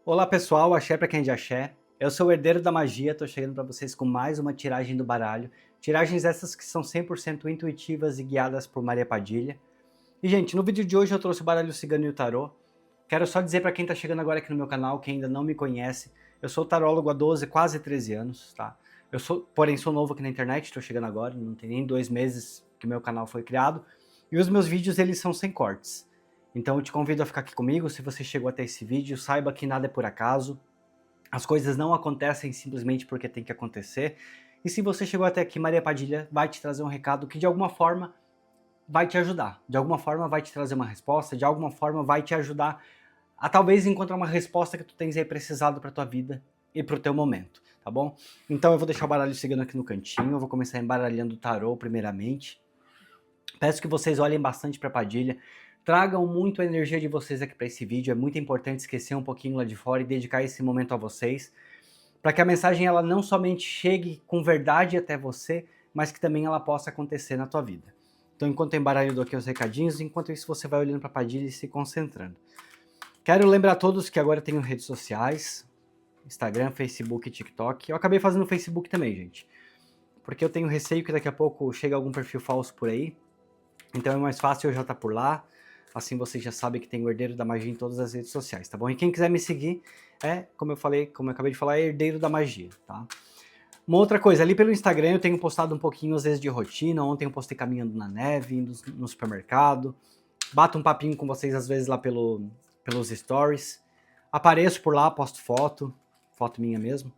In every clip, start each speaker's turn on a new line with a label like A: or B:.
A: Olá pessoal, axé pra quem é de axé. Eu sou o herdeiro da magia, tô chegando pra vocês com mais uma tiragem do baralho. Tiragens essas que são 100% intuitivas e guiadas por Maria Padilha. E gente, no vídeo de hoje eu trouxe o baralho cigano e o tarô. Quero só dizer pra quem tá chegando agora aqui no meu canal, que ainda não me conhece, eu sou tarólogo há 12, quase 13 anos, tá? Porém sou novo aqui na internet, tô chegando agora, não tem nem 2 meses que meu canal foi criado. E os meus vídeos, eles são sem cortes. Então eu te convido a ficar aqui comigo. Se você chegou até esse vídeo, saiba que nada é por acaso. As coisas não acontecem simplesmente porque tem que acontecer. E se você chegou até aqui, Maria Padilha vai te trazer um recado que de alguma forma vai te ajudar. De alguma forma vai te trazer uma resposta, de alguma forma vai te ajudar a talvez encontrar uma resposta que tu tens aí precisado para tua vida e para o teu momento, tá bom? Então eu vou deixar o baralho seguindo aqui no cantinho, eu vou começar embaralhando o tarô primeiramente. Peço que vocês olhem bastante para Padilha, tragam muito a energia de vocês aqui para esse vídeo. É muito importante esquecer um pouquinho lá de fora e dedicar esse momento a vocês, para que a mensagem ela não somente chegue com verdade até você, mas que também ela possa acontecer na tua vida. Então, enquanto eu embaralho, eu dou aqui os recadinhos, enquanto isso você vai olhando para Padilha e se concentrando. Quero lembrar a todos que agora eu tenho redes sociais, Instagram, Facebook e TikTok. Eu acabei fazendo Facebook também, gente, porque eu tenho receio que daqui a pouco chegue algum perfil falso por aí. Então é mais fácil eu já estar por lá, assim vocês já sabem que tem o Herdeiro da Magia em todas as redes sociais, tá bom? E quem quiser me seguir como eu acabei de falar, é Herdeiro da Magia, tá? Uma outra coisa, ali pelo Instagram eu tenho postado um pouquinho às vezes de rotina. Ontem eu postei caminhando na neve, indo no supermercado, bato um papinho com vocês às vezes lá pelos stories, apareço por lá, posto foto minha mesmo.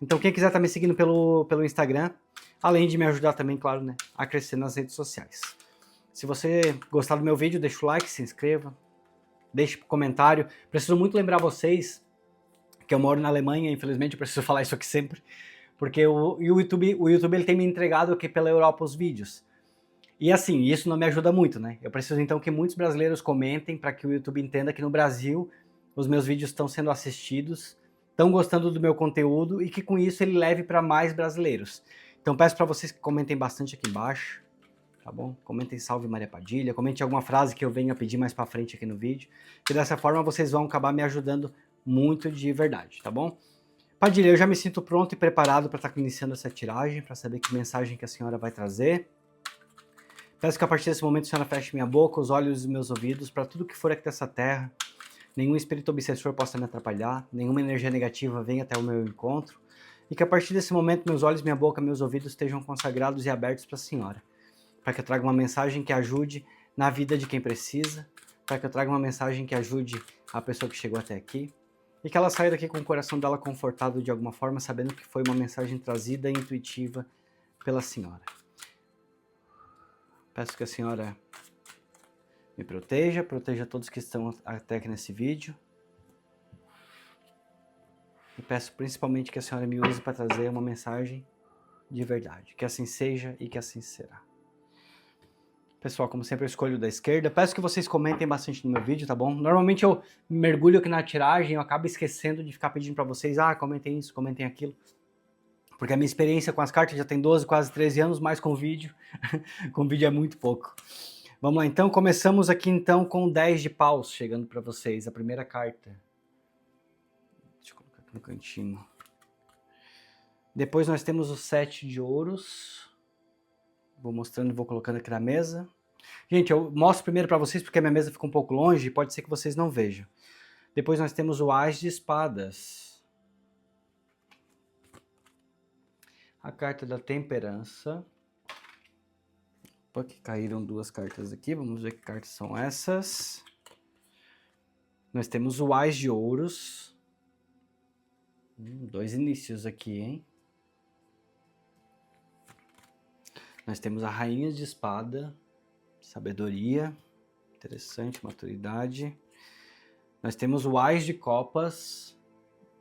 A: Então quem quiser estar me seguindo pelo Instagram, além de me ajudar também, claro, né, a crescer nas redes sociais. Se você gostar do meu vídeo, deixa o like, se inscreva, deixe comentário. Preciso muito lembrar vocês que eu moro na Alemanha, infelizmente eu preciso falar isso aqui sempre, porque o YouTube ele tem me entregado aqui pela Europa os vídeos. E assim, isso não me ajuda muito, né? Eu preciso então que muitos brasileiros comentem para que o YouTube entenda que no Brasil os meus vídeos estão sendo assistidos, estão gostando do meu conteúdo e que com isso ele leve para mais brasileiros. Então peço para vocês que comentem bastante aqui embaixo, tá bom? Comentem salve Maria Padilha, comente alguma frase que eu venha pedir mais pra frente aqui no vídeo, que dessa forma vocês vão acabar me ajudando muito de verdade, tá bom? Padilha, eu já me sinto pronto e preparado para estar iniciando essa tiragem, para saber que mensagem que a senhora vai trazer. Peço que a partir desse momento a senhora feche minha boca, os olhos e meus ouvidos, para tudo que for aqui dessa terra, nenhum espírito obsessor possa me atrapalhar, nenhuma energia negativa venha até o meu encontro, e que a partir desse momento meus olhos, minha boca, meus ouvidos estejam consagrados e abertos para a senhora, para que eu traga uma mensagem que ajude na vida de quem precisa, para que eu traga uma mensagem que ajude a pessoa que chegou até aqui, e que ela saia daqui com o coração dela confortado de alguma forma, sabendo que foi uma mensagem trazida e intuitiva pela senhora. Peço que a senhora me proteja todos que estão até aqui nesse vídeo, e peço principalmente que a senhora me use para trazer uma mensagem de verdade. Que assim seja e que assim será. Pessoal, como sempre eu escolho da esquerda. Peço que vocês comentem bastante no meu vídeo, tá bom? Normalmente eu mergulho aqui na tiragem, eu acabo esquecendo de ficar pedindo pra vocês, comentem isso, comentem aquilo. Porque a minha experiência com as cartas já tem 12, quase 13 anos, mas com vídeo, com vídeo é muito pouco. Vamos lá então, começamos aqui então com o 10 de paus, chegando pra vocês, a primeira carta. Deixa eu colocar aqui no cantinho. Depois nós temos o 7 de ouros. Vou mostrando e vou colocando aqui na mesa. Gente, eu mostro primeiro para vocês porque a minha mesa fica um pouco longe e pode ser que vocês não vejam. Depois nós temos o As de espadas. A carta da temperança. Opa, que caíram duas cartas aqui. Vamos ver que cartas são essas. Nós temos o As de ouros. Dois inícios aqui, hein? Nós temos a Rainha de espada. Sabedoria. Interessante, maturidade. Nós temos o As de copas.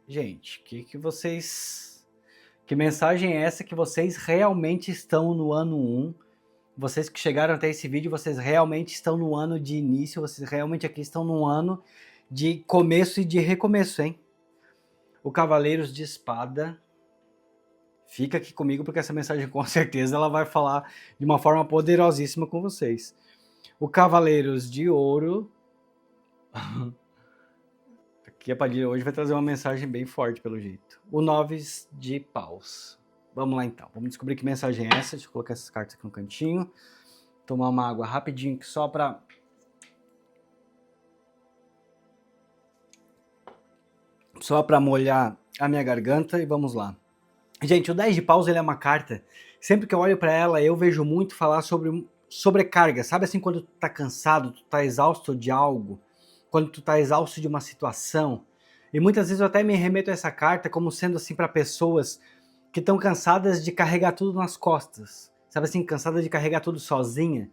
A: Gente, que mensagem é essa que vocês realmente estão no ano 1? Vocês que chegaram até esse vídeo, vocês realmente estão no ano de início, vocês realmente aqui estão no ano de começo e de recomeço, hein? O Cavaleiros de Espada. Fica aqui comigo porque essa mensagem com certeza ela vai falar de uma forma poderosíssima com vocês. O Cavaleiros de Ouro. Que a Padilha hoje vai trazer uma mensagem bem forte, pelo jeito. O 9 de paus. Vamos lá então. Vamos descobrir que mensagem é essa. Deixa eu colocar essas cartas aqui no cantinho. Tomar uma água rapidinho, só pra molhar a minha garganta, e vamos lá. Gente, o 10 de paus ele é uma carta, sempre que eu olho pra ela, eu vejo muito falar sobre sobrecarga. Sabe assim, quando tu tá cansado, tu tá exausto de algo, quando tu tá exausto de uma situação. E muitas vezes eu até me remeto a essa carta como sendo assim para pessoas que estão cansadas de carregar tudo nas costas. Sabe assim, cansada de carregar tudo sozinha.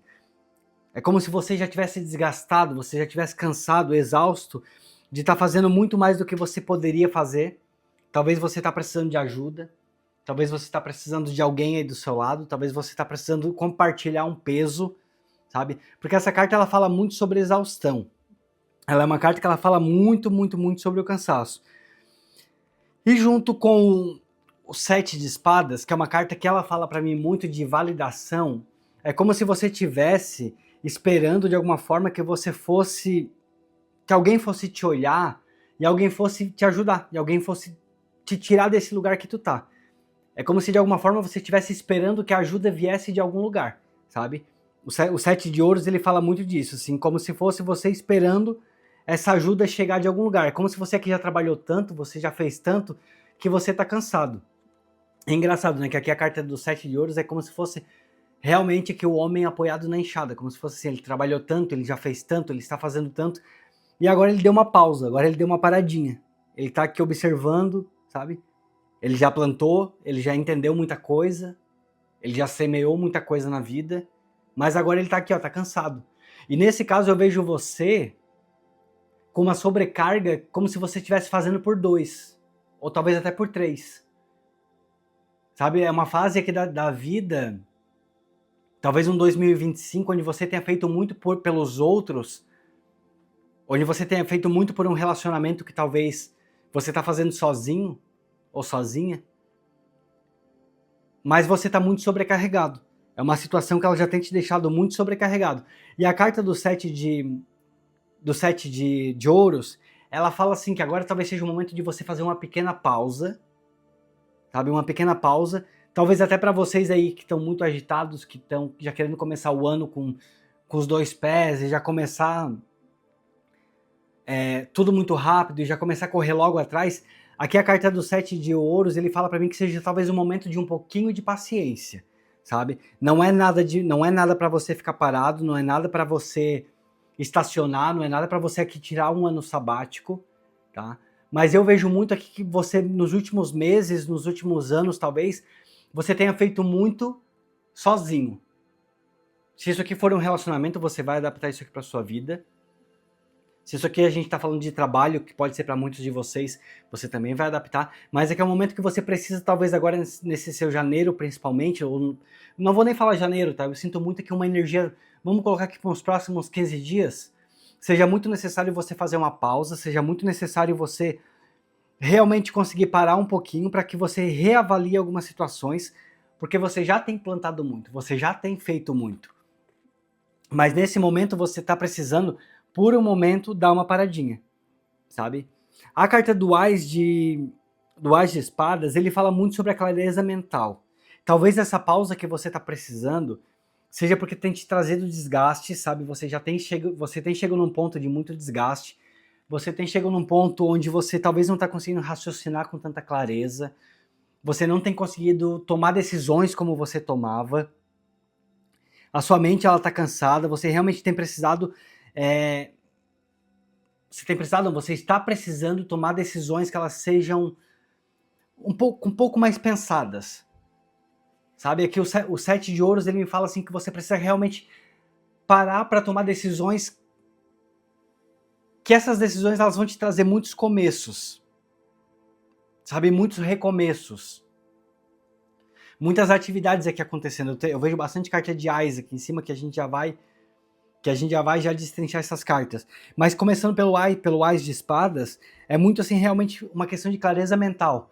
A: É como se você já tivesse desgastado, você já tivesse cansado, exausto de estar fazendo muito mais do que você poderia fazer. Talvez você está precisando de ajuda, talvez você está precisando de alguém aí do seu lado, talvez você está precisando compartilhar um peso, sabe? Porque essa carta ela fala muito sobre exaustão. Ela é uma carta que ela fala muito, muito, muito sobre o cansaço. E junto com o 7 de espadas, que é uma carta que ela fala para mim muito de validação, é como se você tivesse esperando de alguma forma que você fosse, que alguém fosse te olhar e alguém fosse te ajudar, e alguém fosse te tirar desse lugar que tu tá. É como se de alguma forma você estivesse esperando que a ajuda viesse de algum lugar, sabe? O 7 de ouros ele fala muito disso, assim, como se fosse você esperando essa ajuda chegar de algum lugar. É como se você aqui já trabalhou tanto, você já fez tanto, que você tá cansado. É engraçado, né? Que aqui a carta do 7 de ouros é como se fosse realmente que o homem apoiado na enxada, como se fosse assim, ele trabalhou tanto, ele já fez tanto, ele está fazendo tanto, e agora ele deu uma pausa, agora ele deu uma paradinha. Ele tá aqui observando, sabe? Ele já plantou, ele já entendeu muita coisa, ele já semeou muita coisa na vida, mas agora ele tá aqui, ó, tá cansado. E nesse caso eu vejo você com uma sobrecarga, como se você estivesse fazendo por 2, ou talvez até por 3. Sabe, é uma fase aqui da vida, talvez um 2025, onde você tenha feito muito pelos outros, onde você tenha feito muito por um relacionamento que talvez você tá fazendo sozinho, ou sozinha, mas você tá muito sobrecarregado. É uma situação que ela já tem te deixado muito sobrecarregado. E a carta do 7 de ouros, ela fala assim que agora talvez seja o momento de você fazer uma pequena pausa, sabe? Uma pequena pausa, talvez até para vocês aí que estão muito agitados, que estão já querendo começar o ano com os 2 pés e já começar tudo muito rápido e já começar a correr logo atrás. Aqui a carta do 7 de ouros, ele fala para mim que seja talvez um momento de um pouquinho de paciência, sabe? Não é nada para você ficar parado, não é nada para você estacionar, não é nada para você aqui tirar um ano sabático, tá? Mas eu vejo muito aqui que você, nos últimos meses, nos últimos anos, talvez, você tenha feito muito sozinho. Se isso aqui for um relacionamento, você vai adaptar isso aqui para sua vida. Se isso aqui a gente está falando de trabalho, que pode ser para muitos de vocês, você também vai adaptar. Mas é que é um momento que você precisa, talvez agora nesse seu janeiro, principalmente, ou não vou nem falar janeiro, tá? Eu sinto muito que uma energia, vamos colocar aqui para os próximos 15 dias, seja muito necessário você fazer uma pausa, seja muito necessário você realmente conseguir parar um pouquinho para que você reavalie algumas situações, porque você já tem plantado muito, você já tem feito muito. Mas nesse momento você está precisando, por um momento, dar uma paradinha, sabe? A carta do Ás de Espadas, ele fala muito sobre a clareza mental. Talvez essa pausa que você está precisando seja porque tem te trazido desgaste, sabe? Você tem chegado num ponto de muito desgaste, você tem chegado num ponto onde você talvez não está conseguindo raciocinar com tanta clareza, você não tem conseguido tomar decisões como você tomava, a sua mente ela está cansada, você realmente tem precisado, você está precisando tomar decisões que elas sejam um pouco mais pensadas, sabe? Aqui o 7 de ouros ele me fala assim que você precisa realmente parar para tomar decisões, que essas decisões elas vão te trazer muitos começos, sabe? Muitos recomeços. Muitas atividades aqui acontecendo. Eu vejo bastante carta de Ás aqui em cima que a gente já vai já destrinchar essas cartas. Mas começando pelo Ás de Espadas, é muito assim realmente uma questão de clareza mental.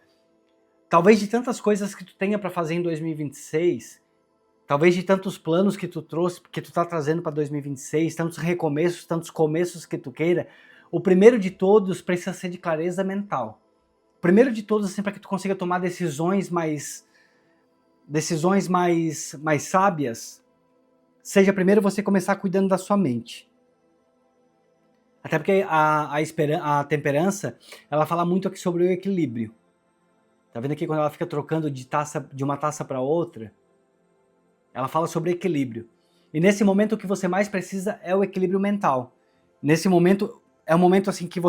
A: Talvez de tantas coisas que tu tenha para fazer em 2026, talvez de tantos planos que tu trouxe, que tu tá trazendo para 2026, tantos recomeços, tantos começos que tu queira, o primeiro de todos precisa ser de clareza mental. O primeiro de todos, assim, para que tu consiga tomar decisões mais sábias, seja primeiro você começar cuidando da sua mente. Até porque a temperança, ela fala muito aqui sobre o equilíbrio. Tá vendo aqui quando ela fica trocando de uma taça para outra? Ela fala sobre equilíbrio. E nesse momento o que você mais precisa é o equilíbrio mental. Nesse momento é um momento assim que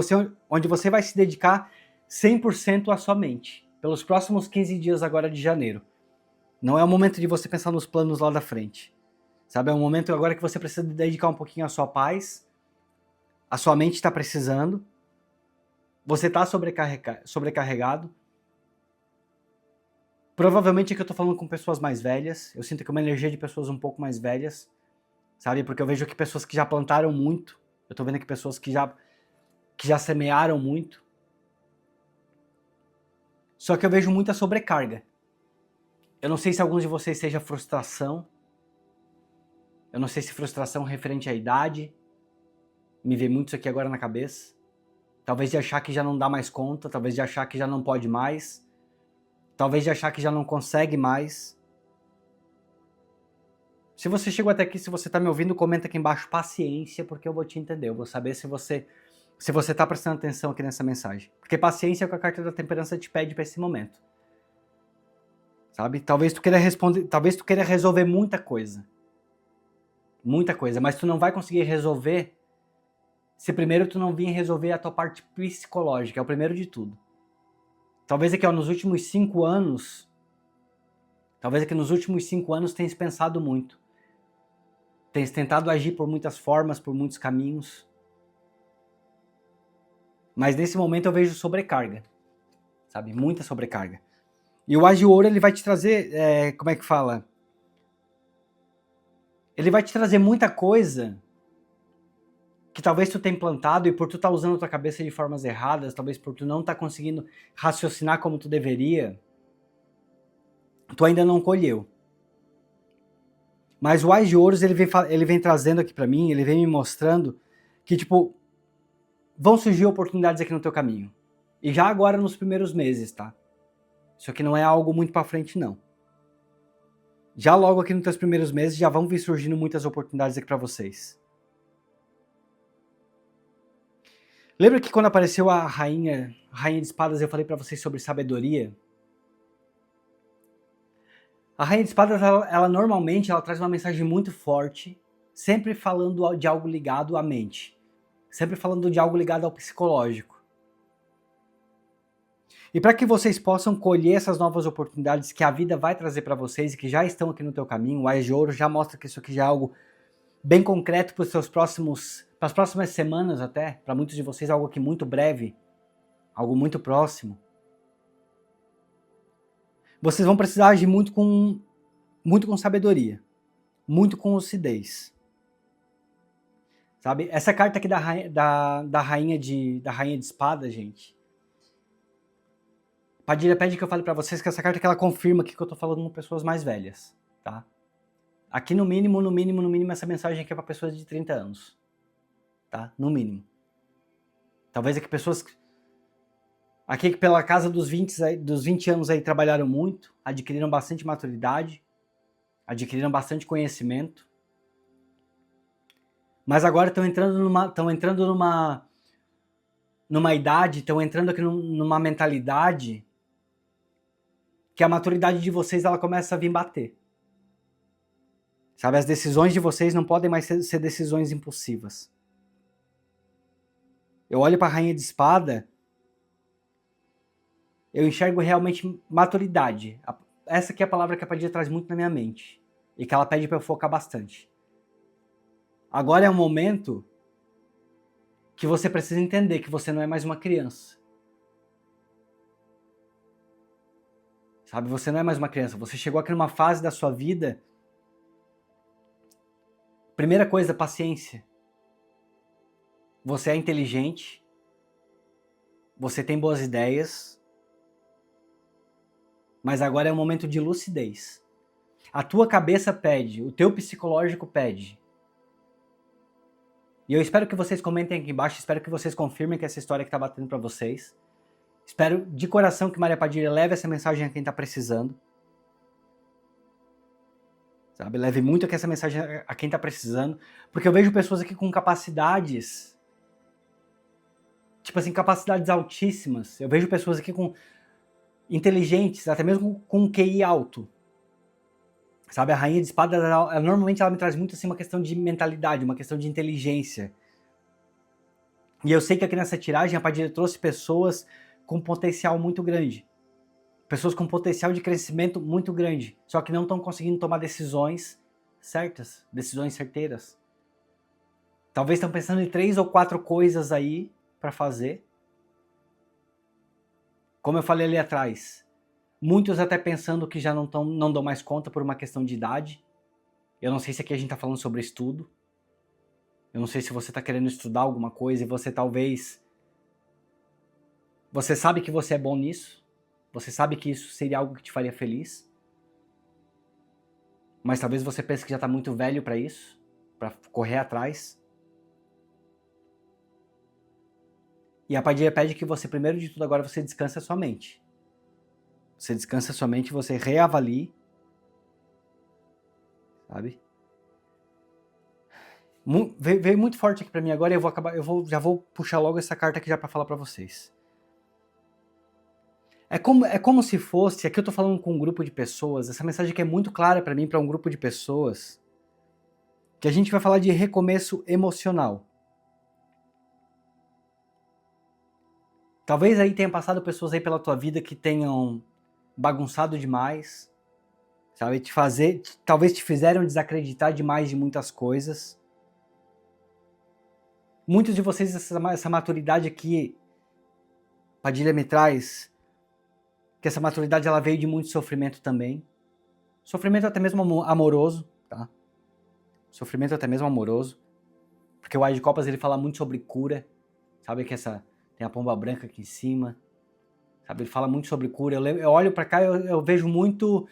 A: onde você vai se dedicar 100% à sua mente, pelos próximos 15 dias agora de janeiro. Não é o momento de você pensar nos planos lá da frente. Sabe, é um momento agora que você precisa dedicar um pouquinho à sua paz. A sua mente está precisando. Você está sobrecarregado. Provavelmente é que eu tô falando com pessoas mais velhas. Eu sinto que é uma energia de pessoas um pouco mais velhas. Sabe? Porque eu vejo que pessoas que já plantaram muito. Eu tô vendo aqui pessoas que já semearam muito. Só que eu vejo muita sobrecarga. Eu não sei se alguns de vocês seja frustração. Eu não sei se frustração referente à idade. Me vem muito isso aqui agora na cabeça. Talvez de achar que já não dá mais conta. Talvez de achar que já não pode mais. Talvez de achar que já não consegue mais. Se você chegou até aqui, se você está me ouvindo, comenta aqui embaixo paciência, porque eu vou te entender. Eu vou saber se você está prestando atenção aqui nessa mensagem. Porque paciência é o que a carta da temperança te pede para esse momento. Sabe? Talvez tu queira resolver muita coisa. Muita coisa, mas tu não vai conseguir resolver se primeiro tu não vir resolver a tua parte psicológica, é o primeiro de tudo. Talvez aqui, nos últimos 5 anos, tens pensado muito. Tens tentado agir por muitas formas, por muitos caminhos. Mas nesse momento eu vejo sobrecarga. Sabe? Muita sobrecarga. E o As de Ouro, ele vai te trazer, como é que fala? Ele vai te trazer muita coisa que talvez tu tenha plantado e por tu estar usando a tua cabeça de formas erradas, talvez por tu não estar conseguindo raciocinar como tu deveria, tu ainda não colheu. Mas o As de Ouros, ele vem trazendo aqui pra mim, ele vem me mostrando que, tipo, vão surgir oportunidades aqui no teu caminho. E já agora nos primeiros meses, tá? Isso aqui não é algo muito pra frente, não. Já logo aqui nos teus primeiros meses já vão vir surgindo muitas oportunidades aqui pra vocês. Lembra que quando apareceu a rainha de espadas, eu falei pra vocês sobre sabedoria? A rainha de espadas, ela normalmente traz uma mensagem muito forte, sempre falando de algo ligado à mente. Sempre falando de algo ligado ao psicológico. E para que vocês possam colher essas novas oportunidades que a vida vai trazer para vocês e que já estão aqui no teu caminho, o As de Ouro já mostra que isso aqui já é algo bem concreto para as próximas semanas até, para muitos de vocês algo aqui muito breve, algo muito próximo. Vocês vão precisar agir muito com sabedoria, muito com lucidez. Sabe? Essa carta aqui da rainha de espada, gente. Padilha pede que eu fale pra vocês que essa carta que ela confirma aqui que eu tô falando com pessoas mais velhas, tá? Aqui no mínimo, essa mensagem aqui é pra pessoas de 30 anos. Tá? No mínimo. Talvez aqui pessoas aqui que pela casa dos 20 anos aí trabalharam muito, adquiriram bastante maturidade, adquiriram bastante conhecimento. Mas agora estão entrando numa idade, estão entrando aqui numa mentalidade que a maturidade de vocês ela começa a vir bater. Sabe, as decisões de vocês não podem mais ser decisões impulsivas. Eu olho para a rainha de espada, eu enxergo realmente maturidade. Essa aqui é a palavra que a Padilha traz muito na minha mente e que ela pede para eu focar bastante. Agora é um momento que você precisa entender que você não é mais uma criança. Sabe, você não é mais uma criança. Você chegou aqui numa fase da sua vida. Primeira coisa, paciência. Você é inteligente. Você tem boas ideias. Mas agora é um momento de lucidez. A tua cabeça pede, o teu psicológico pede E eu espero que vocês comentem aqui embaixo, espero que vocês confirmem que essa história que tá batendo pra vocês. Espero de coração que Maria Padilha leve essa mensagem a quem tá precisando. Sabe? Leve muito aqui essa mensagem a quem tá precisando. Porque eu vejo pessoas aqui com capacidades, tipo assim, capacidades altíssimas. Eu vejo pessoas aqui com inteligentes, até mesmo com um QI alto. Sabe, a Rainha de Espadas, normalmente ela me traz muito assim uma questão de mentalidade, uma questão de inteligência. E eu sei que aqui nessa tiragem a Padilha trouxe pessoas com potencial muito grande. Pessoas com potencial de crescimento muito grande. Só que não estão conseguindo tomar decisões certas, decisões certeiras. Talvez estão pensando em 3 ou 4 coisas aí para fazer. Como eu falei ali atrás, muitos até pensando que já não dão mais conta por uma questão de idade. Eu não sei se aqui a gente está falando sobre estudo. Eu não sei se você está querendo estudar alguma coisa e você talvez... Você sabe que você é bom nisso. Você sabe que isso seria algo que te faria feliz. Mas talvez você pense que já está muito velho para isso, para correr atrás. E a Padilha pede que você, primeiro de tudo, agora você descanse a sua mente. Você descansa a sua mente, você reavalie. Sabe? Veio muito forte aqui pra mim agora e já vou puxar logo essa carta aqui já pra falar pra vocês. É como se fosse, aqui eu tô falando com um grupo de pessoas, essa mensagem aqui é muito clara pra mim, pra um grupo de pessoas, que a gente vai falar de recomeço emocional. Talvez aí tenha passado pessoas aí pela tua vida que tenham bagunçado demais, sabe? Talvez te fizeram desacreditar demais de muitas coisas. Muitos de vocês, essa maturidade aqui, Padilha me traz, que essa maturidade ela veio de muito sofrimento também. Sofrimento até mesmo amoroso, tá? Sofrimento até mesmo amoroso. Porque o Ás de Copas ele fala muito sobre cura, sabe que tem a pomba branca aqui em cima, sabe? Ele fala muito sobre cura. Eu olho pra cá e eu vejo muito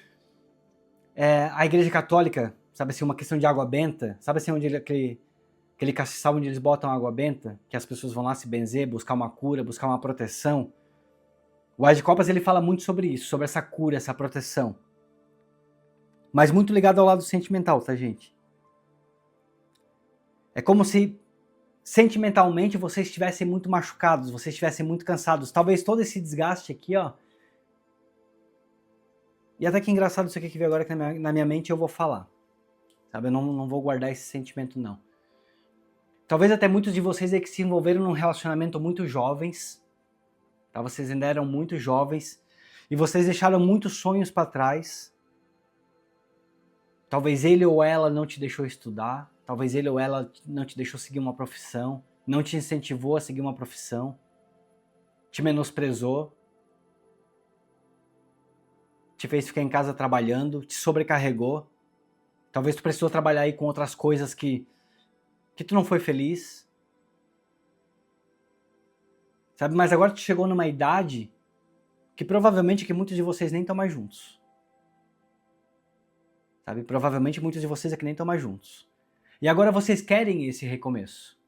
A: a Igreja Católica, sabe assim, uma questão de água benta, sabe assim, onde aquele castiçal onde eles botam água benta, que as pessoas vão lá se benzer, buscar uma cura, buscar uma proteção. O Ás de Copas ele fala muito sobre isso, sobre essa cura, essa proteção. Mas muito ligado ao lado sentimental, tá, gente? É como se sentimentalmente vocês estivessem muito machucados, vocês estivessem muito cansados. Talvez todo esse desgaste aqui, ó. E até que engraçado isso aqui que veio agora que na minha mente eu vou falar. Sabe, eu não vou guardar esse sentimento, não. Talvez até muitos de vocês aí que se envolveram num relacionamento muito jovens, tá? Vocês ainda eram muito jovens, e vocês deixaram muitos sonhos para trás. Talvez ele ou ela não te deixou estudar, talvez ele ou ela não te deixou seguir uma profissão, não te incentivou a seguir uma profissão, te menosprezou, te fez ficar em casa trabalhando, te sobrecarregou. Talvez tu precisou trabalhar aí com outras coisas que tu não foi feliz. Sabe, mas agora tu chegou numa idade que provavelmente que muitos de vocês nem estão mais juntos. Sabe, provavelmente muitos de vocês aqui nem estão mais juntos. E agora vocês querem esse recomeço.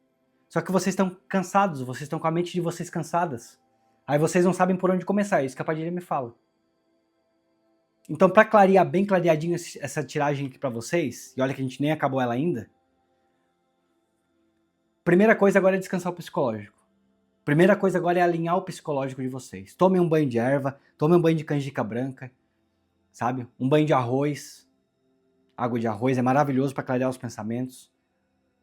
A: Só que vocês estão cansados, vocês estão com a mente de vocês cansadas. Aí vocês não sabem por onde começar, é isso que a Padilha me fala. Então, para clarear bem clareadinho essa tiragem aqui para vocês, e olha que a gente nem acabou ela ainda, primeira coisa agora é descansar o psicológico. Primeira coisa agora é alinhar o psicológico de vocês. Tomem um banho de erva, tomem um banho de canjica branca, sabe? Um banho de arroz, água de arroz é maravilhoso para clarear os pensamentos.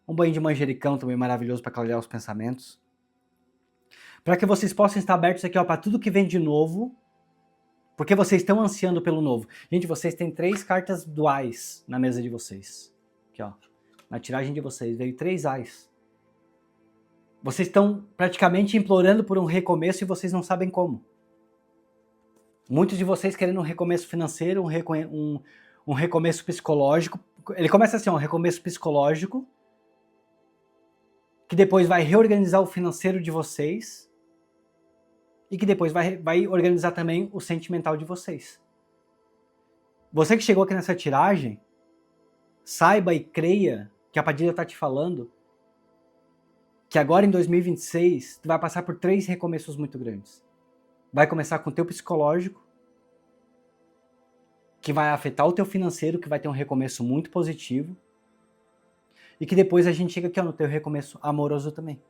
A: Um banho de manjericão também é maravilhoso para clarear os pensamentos. Para que vocês possam estar abertos aqui para tudo que vem de novo, porque vocês estão ansiando pelo novo. Gente, vocês têm 3 cartas duais na mesa de vocês. Aqui, ó. Na tiragem de vocês veio 3 ais. Vocês estão praticamente implorando por um recomeço e vocês não sabem como. Muitos de vocês querendo um recomeço financeiro, um recomeço psicológico. Ele começa assim, um recomeço psicológico, que depois vai reorganizar o financeiro de vocês e que depois vai organizar também o sentimental de vocês. Você que chegou aqui nessa tiragem, saiba e creia que a Padilha está te falando que agora em 2026 tu vai passar por 3 recomeços muito grandes. Vai começar com o teu psicológico, que vai afetar o teu financeiro, que vai ter um recomeço muito positivo, e que depois a gente chega aqui ó, no teu recomeço amoroso também.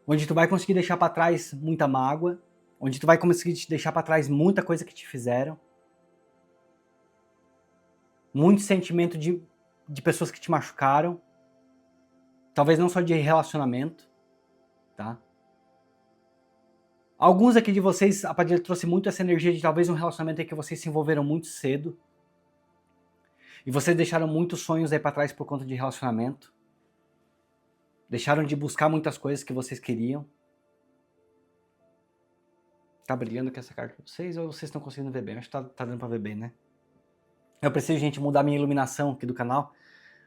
A: Onde tu vai conseguir deixar para trás muita mágoa, onde tu vai conseguir deixar para trás muita coisa que te fizeram, muito sentimento de pessoas que te machucaram, talvez não só de relacionamento, tá? Alguns aqui de vocês, a Padilha trouxe muito essa energia de talvez um relacionamento em que vocês se envolveram muito cedo, e vocês deixaram muitos sonhos aí para trás por conta de relacionamento, deixaram de buscar muitas coisas que vocês queriam. Tá brilhando aqui essa carta pra vocês ou vocês estão conseguindo ver bem? Acho que tá dando pra ver bem, né? Eu preciso, gente, mudar minha iluminação aqui do canal,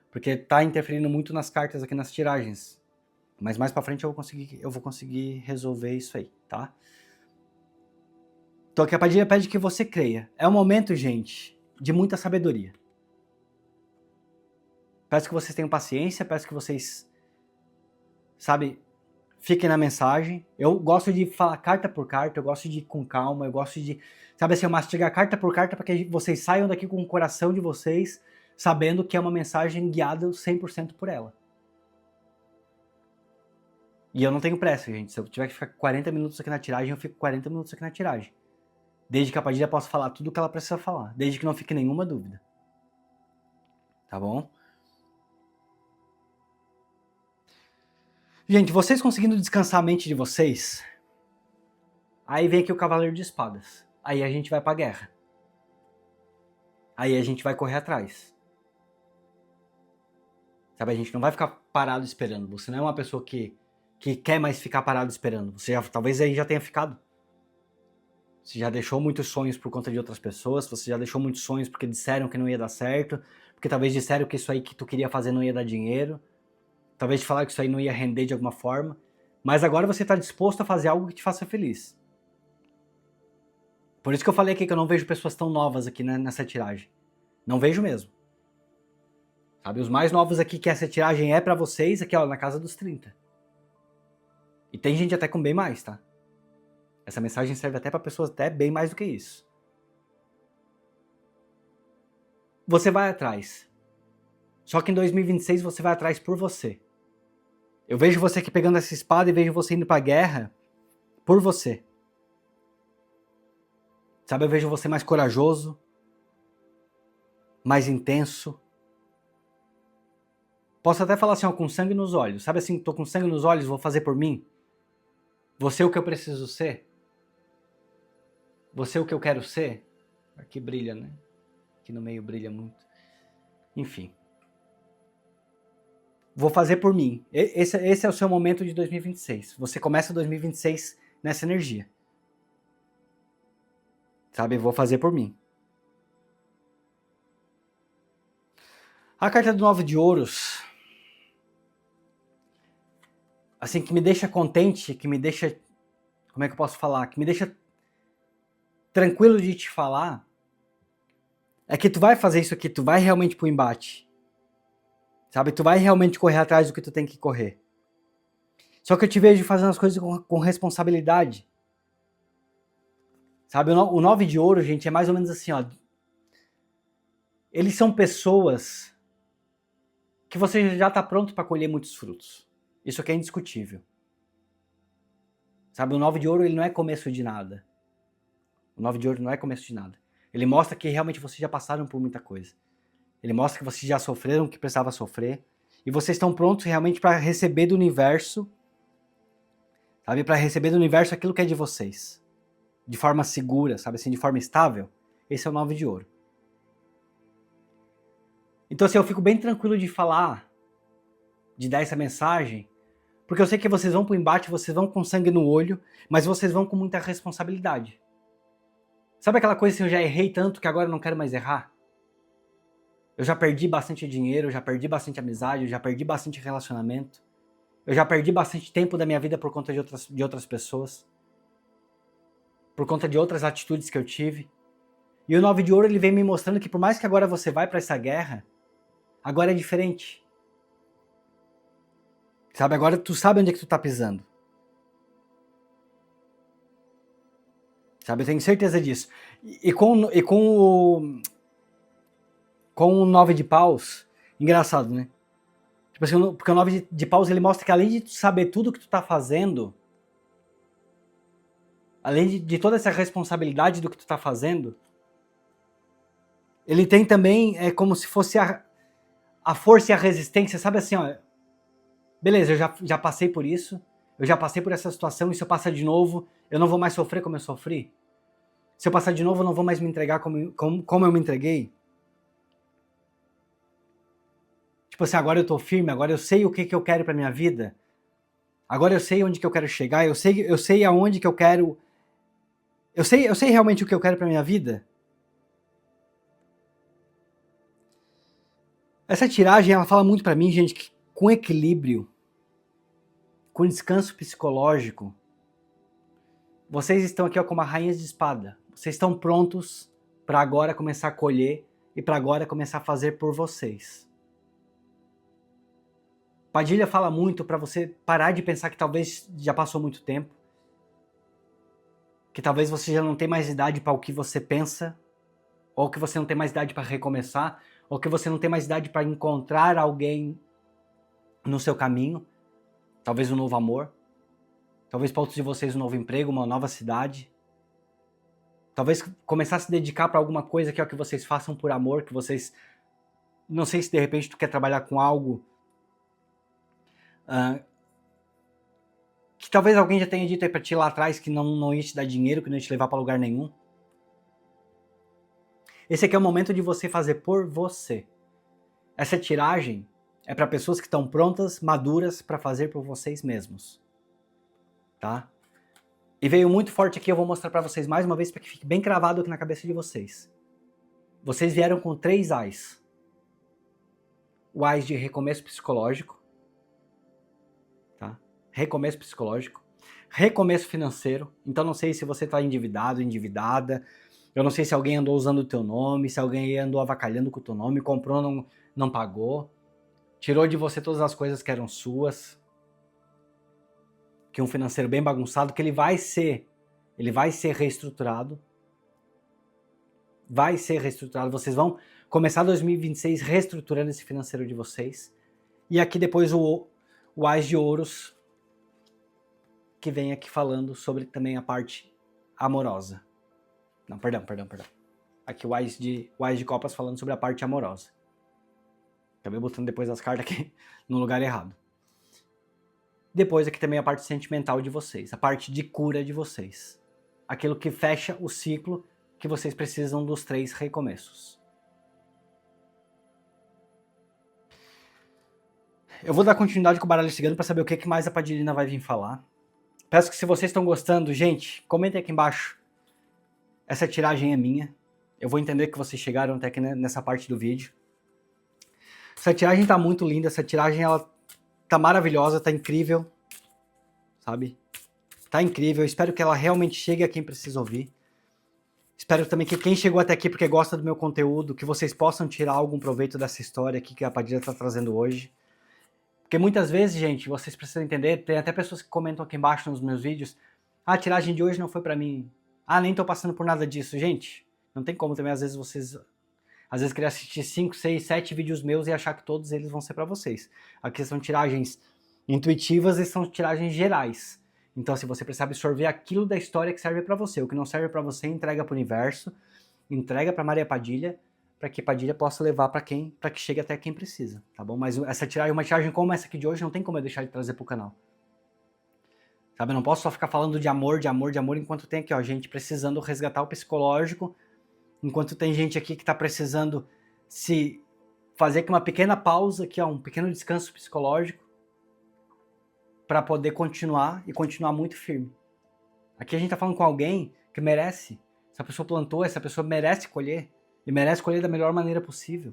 A: porque tá interferindo muito nas cartas aqui nas tiragens. Mas mais pra frente eu vou conseguir resolver isso aí, tá? Então aqui a Padilha pede que você creia. É um momento, gente, de muita sabedoria. Peço que vocês tenham paciência, peço que vocês, sabe, fiquem na mensagem. Eu gosto de falar carta por carta, eu gosto de ir com calma, eu gosto de, sabe assim, eu mastigar carta por carta para que vocês saiam daqui com o coração de vocês, sabendo que é uma mensagem guiada 100% por ela. E eu não tenho pressa, gente. Se eu tiver que ficar 40 minutos aqui na tiragem, eu fico 40 minutos aqui na tiragem. Desde que a Padilha possa falar tudo o que ela precisa falar. Desde que não fique nenhuma dúvida. Tá bom? Gente, vocês conseguindo descansar a mente de vocês, aí vem aqui o Cavaleiro de Espadas. Aí a gente vai pra guerra. Aí a gente vai correr atrás. Sabe, a gente não vai ficar parado esperando. Você não é uma pessoa que quer mais ficar parado esperando. Você talvez aí já tenha ficado. Você já deixou muitos sonhos por conta de outras pessoas, você já deixou muitos sonhos porque disseram que não ia dar certo, porque talvez disseram que isso aí que tu queria fazer não ia dar dinheiro, talvez te falaram que isso aí não ia render de alguma forma, mas agora você está disposto a fazer algo que te faça feliz. Por isso que eu falei aqui que eu não vejo pessoas tão novas aqui, né, nessa tiragem. Não vejo mesmo. Sabe, os mais novos aqui que essa tiragem é pra vocês, aqui ó, na casa dos 30. E tem gente até com bem mais, tá? Essa mensagem serve até pra pessoas até bem mais do que isso. Você vai atrás. Só que em 2026 você vai atrás por você. Eu vejo você aqui pegando essa espada e vejo você indo pra guerra por você. Sabe, eu vejo você mais corajoso, mais intenso. Posso até falar assim, ó, com sangue nos olhos. Sabe assim, tô com sangue nos olhos, vou fazer por mim? Você é o que eu preciso ser? Você é o que eu quero ser? Aqui brilha, né? Aqui no meio brilha muito. Enfim. Vou fazer por mim. Esse é o seu momento de 2026. Você começa 2026 nessa energia. Sabe, vou fazer por mim. A carta do 9 de ouros, assim, que me deixa contente, que me deixa, como é que eu posso falar? Que me deixa tranquilo de te falar, é que tu vai fazer isso aqui, tu vai realmente pro embate. Sabe, tu vai realmente correr atrás do que tu tem que correr. Só que eu te vejo fazendo as coisas com responsabilidade. Sabe, o 9 de ouro, gente, é mais ou menos assim, ó. Eles são pessoas que você já tá pronto para colher muitos frutos. Isso aqui é indiscutível. Sabe, o 9 de ouro, ele não é começo de nada. O 9 de ouro não é começo de nada. Ele mostra que realmente vocês já passaram por muita coisa. Ele mostra que vocês já sofreram o que precisava sofrer. E vocês estão prontos realmente para receber do universo, sabe? Para receber do universo aquilo que é de vocês. De forma segura, sabe assim? De forma estável. Esse é o 9 de ouro. Então assim, eu fico bem tranquilo de falar, de dar essa mensagem, porque eu sei que vocês vão pro embate, vocês vão com sangue no olho, mas vocês vão com muita responsabilidade. Sabe aquela coisa assim, eu já errei tanto que agora eu não quero mais errar? Eu já perdi bastante dinheiro, eu já perdi bastante amizade, eu já perdi bastante relacionamento. Eu já perdi bastante tempo da minha vida por conta de outras pessoas. Por conta de outras atitudes que eu tive. E o 9 de ouro, ele vem me mostrando que por mais que agora você vai para essa guerra, agora é diferente. Sabe, agora tu sabe onde é que tu tá pisando. Sabe, eu tenho certeza disso. Com o 9 de paus, engraçado, né? Tipo assim, porque o 9 de paus, ele mostra que além de tu saber tudo que tu tá fazendo, além de toda essa responsabilidade do que tu tá fazendo, ele tem também, como se fosse a força e a resistência, sabe assim, ó, beleza, eu já passei por isso, eu já passei por essa situação, e se eu passar de novo, eu não vou mais sofrer como eu sofri? Se eu passar de novo, eu não vou mais me entregar como eu me entreguei? Tipo assim, agora eu tô firme, agora eu sei o que eu quero pra minha vida, agora eu sei onde que eu quero chegar, eu sei aonde que eu quero, eu sei realmente o que eu quero pra minha vida? Essa tiragem, ela fala muito pra mim, gente, que com equilíbrio, com descanso psicológico, vocês estão aqui, ó, como rainhas de espada. Vocês estão prontos para agora começar a colher e para agora começar a fazer por vocês. Padilha fala muito para você parar de pensar que talvez já passou muito tempo, que talvez você já não tem mais idade para o que você pensa, ou que você não tem mais idade para recomeçar, ou que você não tem mais idade para encontrar alguém no seu caminho, talvez um novo amor, talvez para outros de vocês um novo emprego, uma nova cidade. Talvez começar a se dedicar para alguma coisa que é o que vocês façam por amor, que vocês... Não sei se de repente tu quer trabalhar com algo que talvez alguém já tenha dito aí pra ti lá atrás que não ia te dar dinheiro, que não ia te levar para lugar nenhum. Esse aqui é o momento de você fazer por você. Essa tiragem é para pessoas que estão prontas, maduras para fazer por vocês mesmos. Tá? E veio muito forte aqui, eu vou mostrar para vocês mais uma vez para que fique bem cravado aqui na cabeça de vocês. Vocês vieram com 3 Ais. O Ais de recomeço psicológico, tá? Recomeço psicológico. Recomeço financeiro. Então não sei se você está endividado, endividada. Eu não sei se alguém andou usando o teu nome, se alguém andou avacalhando com o teu nome, comprou, não pagou. Tirou de você todas as coisas que eram suas. Que um financeiro bem bagunçado, que ele vai ser reestruturado. Vai ser reestruturado. Vocês vão começar 2026 reestruturando esse financeiro de vocês. E aqui depois o Ás de Ouros, que vem aqui falando sobre também a parte amorosa. Não, perdão. Aqui o Ás de Copas falando sobre a parte amorosa. Acabei botando depois as cartas aqui no lugar errado. Depois aqui também a parte sentimental de vocês, a parte de cura de vocês. Aquilo que fecha o ciclo que vocês precisam dos 3 recomeços. Eu vou dar continuidade com o baralho cigano para saber o que mais a Padilina vai vir falar. Peço que se vocês estão gostando, gente, comentem aqui embaixo. Essa tiragem é minha. Eu vou entender que vocês chegaram até aqui nessa parte do vídeo. Essa tiragem tá muito linda, essa tiragem ela tá maravilhosa, tá incrível, sabe? Tá incrível, eu espero que ela realmente chegue a quem precisa ouvir. Espero também que quem chegou até aqui porque gosta do meu conteúdo, que vocês possam tirar algum proveito dessa história aqui que a Padilha tá trazendo hoje. Porque muitas vezes, gente, vocês precisam entender, tem até pessoas que comentam aqui embaixo nos meus vídeos, a tiragem de hoje não foi pra mim. Nem tô passando por nada disso. Gente, não tem como também, às vezes vocês... Às vezes querer assistir 5, 6, 7 vídeos meus e achar que todos eles vão ser para vocês. Aqui são tiragens intuitivas e são tiragens gerais. Então, se você precisa absorver aquilo da história que serve para você, o que não serve para você, entrega para o universo, entrega para Maria Padilha, para que Padilha possa levar para que chegue até quem precisa, tá bom? Mas essa tiragem, uma tiragem como essa aqui de hoje, não tem como eu deixar de trazer pro canal. Sabe, eu não posso só ficar falando de amor, enquanto tem aqui, ó, gente precisando resgatar o psicológico, enquanto tem gente aqui que está precisando se fazer aqui uma pequena pausa, aqui, ó, um pequeno descanso psicológico para poder continuar e continuar muito firme. Aqui a gente está falando com alguém que merece. Essa pessoa plantou, essa pessoa merece colher e merece colher da melhor maneira possível.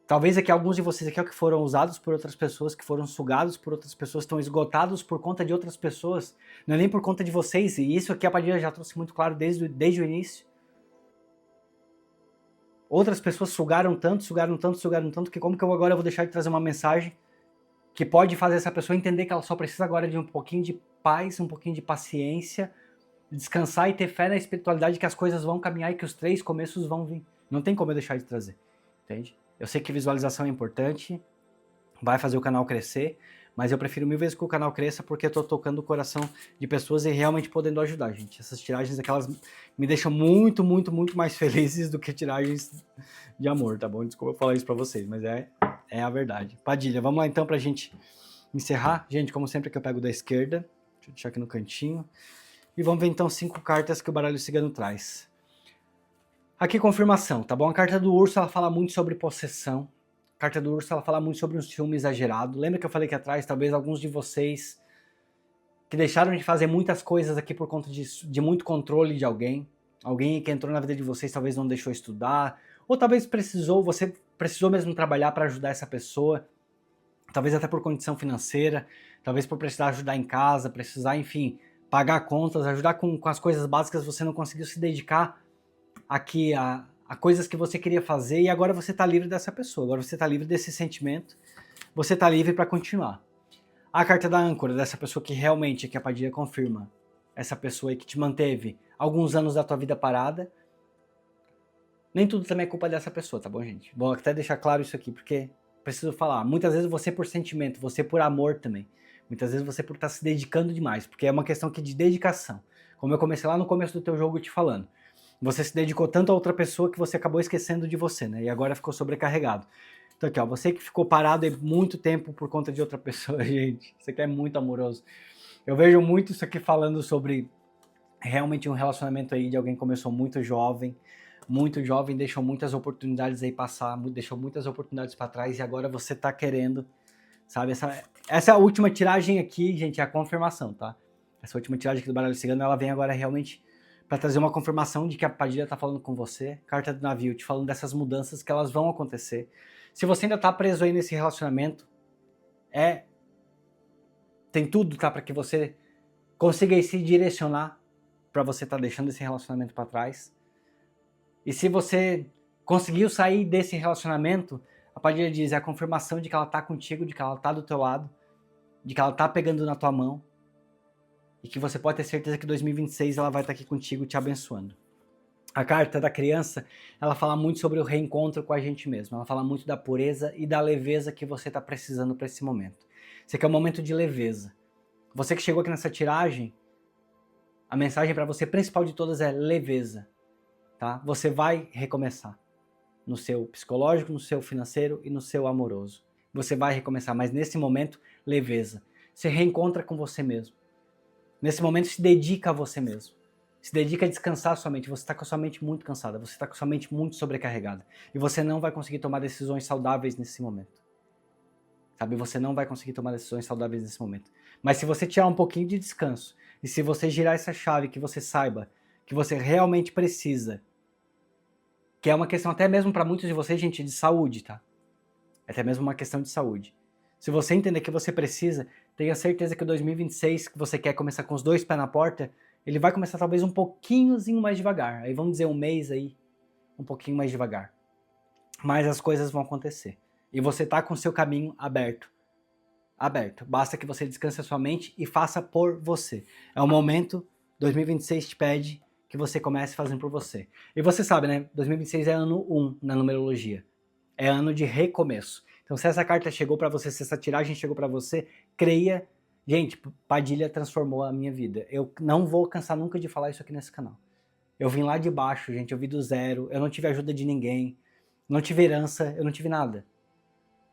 A: Talvez aqui alguns de vocês aqui, ó, que foram usados por outras pessoas, que foram sugados por outras pessoas, estão esgotados por conta de outras pessoas, não é nem por conta de vocês, e isso aqui a Padilha já trouxe muito claro desde o início. Outras pessoas sugaram tanto, que como que eu agora vou deixar de trazer uma mensagem que pode fazer essa pessoa entender que ela só precisa agora de um pouquinho de paz, um pouquinho de paciência, descansar e ter fé na espiritualidade que as coisas vão caminhar e que os 3 começos vão vir. Não tem como eu deixar de trazer, entende? Eu sei que visualização é importante, vai fazer o canal crescer, mas eu prefiro 1000 vezes que o canal cresça porque eu tô tocando o coração de pessoas e realmente podendo ajudar, gente. Essas tiragens, aquelas me deixam muito, muito, muito mais felizes do que tiragens de amor, tá bom? Desculpa eu falar isso pra vocês, mas é a verdade. Padilha, vamos lá então pra gente encerrar. Gente, como sempre aqui eu pego da esquerda, deixa eu deixar aqui no cantinho. E vamos ver então 5 cartas que o baralho cigano traz. Aqui confirmação, tá bom? A carta do urso, ela fala muito sobre possessão. A carta do urso, ela fala muito sobre um ciúme exagerado. Lembra que eu falei aqui atrás, talvez alguns de vocês que deixaram de fazer muitas coisas aqui por conta de muito controle de alguém. Alguém que entrou na vida de vocês talvez não deixou estudar, ou talvez você precisou mesmo trabalhar para ajudar essa pessoa, talvez até por condição financeira, talvez por precisar ajudar em casa, precisar, enfim, pagar contas, ajudar com as coisas básicas, você não conseguiu se dedicar aqui a coisas que você queria fazer e agora você está livre dessa pessoa, agora você está livre desse sentimento, você está livre para continuar. A carta da âncora, dessa pessoa que realmente, que a Padilha confirma, essa pessoa aí que te manteve alguns anos da tua vida parada, nem tudo também é culpa dessa pessoa, tá bom, gente? Vou até deixar claro isso aqui, porque preciso falar. Muitas vezes você por sentimento, você por amor também. Muitas vezes você por estar se dedicando demais, porque é uma questão aqui de dedicação. Como eu comecei lá no começo do teu jogo te falando. Você se dedicou tanto a outra pessoa que você acabou esquecendo de você, né? E agora ficou sobrecarregado. Então aqui, ó, você que ficou parado aí muito tempo por conta de outra pessoa, gente, isso aqui é muito amoroso. Eu vejo muito isso aqui falando sobre realmente um relacionamento aí de alguém que começou muito jovem, deixou muitas oportunidades aí passar, deixou muitas oportunidades para trás e agora você tá querendo, sabe? Essa última tiragem aqui, gente, é a confirmação, tá? Essa última tiragem aqui do baralho cigano, ela vem agora realmente para trazer uma confirmação de que a Padilha tá falando com você, carta do navio, te falando dessas mudanças que elas vão acontecer. Se você ainda tá preso aí nesse relacionamento, tem tudo, tá, para que você consiga aí se direcionar para você tá deixando esse relacionamento para trás. E se você conseguiu sair desse relacionamento, a Padilha diz, é a confirmação de que ela tá contigo, de que ela tá do teu lado, de que ela tá pegando na tua mão, e que você pode ter certeza que 2026 ela vai estar aqui contigo te abençoando. A carta da criança, ela fala muito sobre o reencontro com a gente mesmo, ela fala muito da pureza e da leveza que você está precisando para esse momento. Esse aqui é um momento de leveza. Você que chegou aqui nessa tiragem, a mensagem para você principal de todas é leveza. Tá? Você vai recomeçar no seu psicológico, no seu financeiro e no seu amoroso. Você vai recomeçar, mas nesse momento, leveza. Se reencontra com você mesmo. Nesse momento, se dedica a você mesmo. Se dedica a descansar a sua mente. Você está com a sua mente muito cansada, você está com a sua mente muito sobrecarregada. E você não vai conseguir tomar decisões saudáveis nesse momento. Sabe? Você não vai conseguir tomar decisões saudáveis nesse momento. Mas se você tirar um pouquinho de descanso, e se você girar essa chave, que você saiba que você realmente precisa, que é uma questão até mesmo para muitos de vocês, gente, de saúde, tá? É até mesmo uma questão de saúde. Se você entender que você precisa, tenha certeza que o 2026, que você quer começar com os 2 pés na porta, ele vai começar talvez um pouquinhozinho mais devagar. Aí vamos dizer um mês aí, um pouquinho mais devagar. Mas as coisas vão acontecer. E você tá com o seu caminho aberto. Aberto. Basta que você descanse a sua mente e faça por você. É o momento, 2026 te pede que você comece fazendo por você. E você sabe, né? 2026 é ano 1 na numerologia. É ano de recomeço. Então, se essa carta chegou para você, se essa tiragem chegou para você, creia. Gente, Padilha transformou a minha vida. Eu não vou cansar nunca de falar isso aqui nesse canal. Eu vim lá de baixo, gente. Eu vim do zero. Eu não tive ajuda de ninguém. Não tive herança. Eu não tive nada.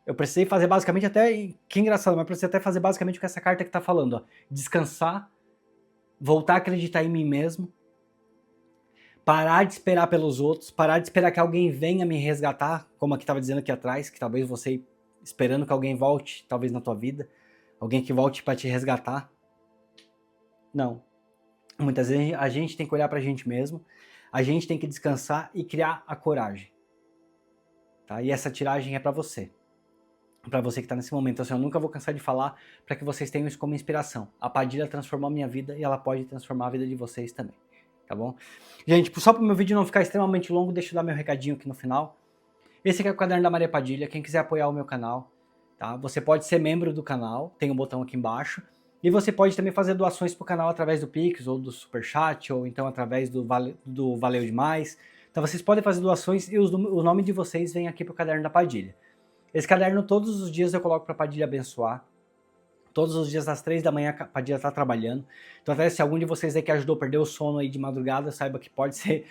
A: Eu precisei fazer basicamente até... Que engraçado, mas precisei até fazer basicamente o que essa carta que tá falando. Ó. Descansar. Voltar a acreditar em mim mesmo. Parar de esperar pelos outros, parar de esperar que alguém venha me resgatar, como aqui estava dizendo aqui atrás, que talvez você esperando que alguém volte, talvez na tua vida, alguém que volte para te resgatar. Não. Muitas vezes a gente tem que olhar para a gente mesmo, a gente tem que descansar e criar a coragem. Tá? E essa tiragem é para você. Para você que está nesse momento. Assim, eu nunca vou cansar de falar para que vocês tenham isso como inspiração. A Padilha transformou a minha vida e ela pode transformar a vida de vocês também. Tá bom? Gente, só para o meu vídeo não ficar extremamente longo, deixa eu dar meu recadinho aqui no final. Esse aqui é o Caderno da Maria Padilha, quem quiser apoiar o meu canal, tá? Você pode ser membro do canal, tem um botão aqui embaixo, e você pode também fazer doações para o canal através do Pix, ou do Superchat, ou então através do Valeu Demais. Então vocês podem fazer doações e o nome de vocês vem aqui para o Caderno da Padilha. Esse caderno todos os dias eu coloco para a Padilha abençoar. Todos os dias às 3 da manhã a Padilha está trabalhando. Então até se algum de vocês aí que ajudou a perder o sono aí de madrugada, saiba que pode ser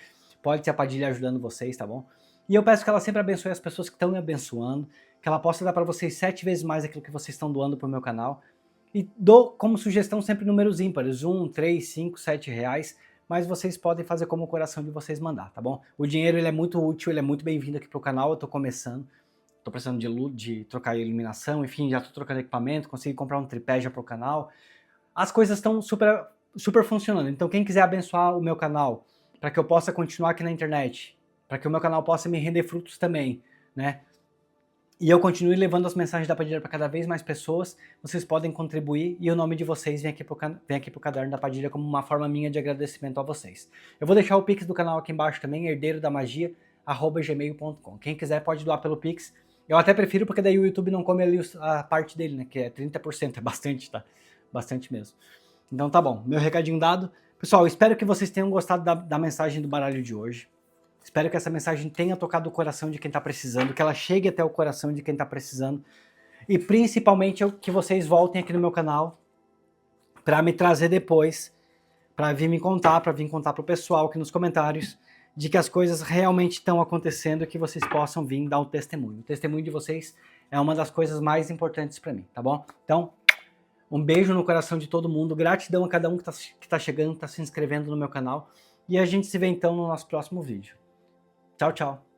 A: a Padilha ajudando vocês, tá bom? E eu peço que ela sempre abençoe as pessoas que estão me abençoando, que ela possa dar para vocês 7 vezes mais aquilo que vocês estão doando para o meu canal. E dou como sugestão sempre números ímpares, 1, 3, 5, 7 reais, mas vocês podem fazer como o coração de vocês mandar, tá bom? O dinheiro ele é muito útil, ele é muito bem-vindo aqui pro canal, eu tô começando, tô precisando de trocar iluminação, enfim, já tô trocando equipamento, consegui comprar um tripé já pro canal. As coisas estão super funcionando, então quem quiser abençoar o meu canal, para que eu possa continuar aqui na internet, para que o meu canal possa me render frutos também, né? E eu continue levando as mensagens da Padilha para cada vez mais pessoas, vocês podem contribuir e o nome de vocês vem aqui pro Caderno da Padilha como uma forma minha de agradecimento a vocês. Eu vou deixar o Pix do canal aqui embaixo também, herdeirodamagia@gmail.com. Quem quiser pode doar pelo Pix. Eu até prefiro porque daí o YouTube não come ali a parte dele, né, que é 30%, é bastante, tá? Bastante mesmo. Então tá bom, meu recadinho dado. Pessoal, eu espero que vocês tenham gostado da mensagem do baralho de hoje. Espero que essa mensagem tenha tocado o coração de quem está precisando, que ela chegue até o coração de quem está precisando. E principalmente que vocês voltem aqui no meu canal para me trazer depois, para vir contar para o pessoal aqui nos comentários de que as coisas realmente estão acontecendo e que vocês possam vir dar um testemunho. O testemunho de vocês é uma das coisas mais importantes para mim, tá bom? Então, um beijo no coração de todo mundo, gratidão a cada um que tá chegando, que tá se inscrevendo no meu canal, e a gente se vê então no nosso próximo vídeo. Tchau, tchau!